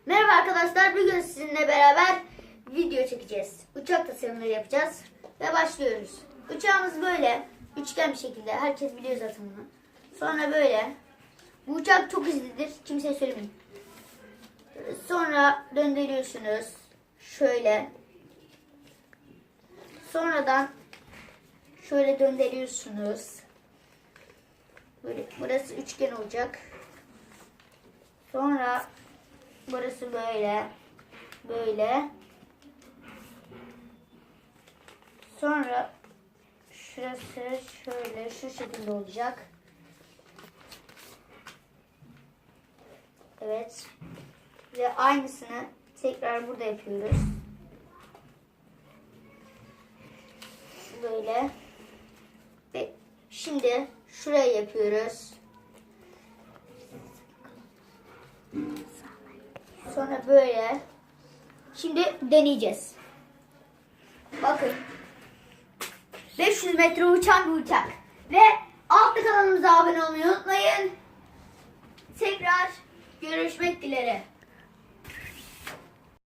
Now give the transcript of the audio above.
Merhaba arkadaşlar, bugün sizinle beraber video çekeceğiz. Uçak tasarımları yapacağız ve başlıyoruz. Uçağımız böyle üçgen bir şekilde, herkes biliyor zaten bunu. Sonra böyle, bu uçak çok hızlıdır, kimseye söylemeyin. Sonra döndürüyorsunuz şöyle. Sonradan şöyle döndürüyorsunuz. Böyle, burası üçgen olacak. Sonra burası böyle. Böyle. Sonra şurası şöyle şu şekilde olacak. Evet. Ve aynısını tekrar burada yapıyoruz. Böyle. Ve şimdi şurayı yapıyoruz. Sonra böyle. Şimdi deneyeceğiz. Bakın. 500 metre uçan bir uçak. Ve altta kanalımıza abone olmayı unutmayın. Tekrar görüşmek dileğiyle.